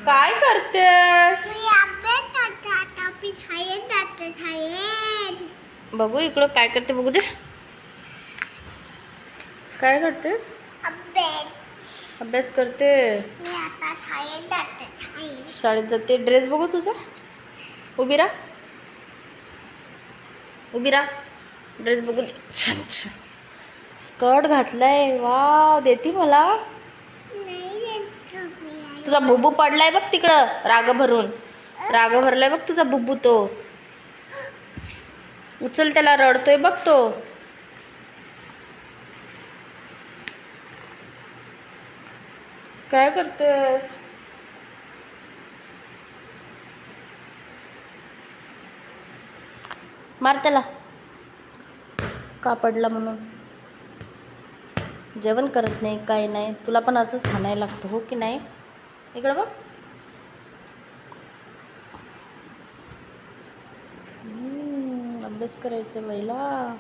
काय करतेस? बघू इकडं काय करते बघू दे. काय करतेस? अभ्यास करते. शाळेत जाते. ड्रेस बघू तुझा. उभी राहा. उभी राहा. ड्रेस बघू दे. छान छान स्कर्ट घातलाय. वाव, देती मला. तुझा बुबू पडलाय बघ तिकडं. राग भरलाय बघ तुझा बुबू. तो उचल त्याला. रडतोय बघ तो. काय करतेस? मार त्याला. का पडला म्हणून. जेवण करत नाही, काय नाही. तुला पण असंच खाणायला लागतं हो की नाही. इकडं बघ. अभ्यास करायचं बाईला.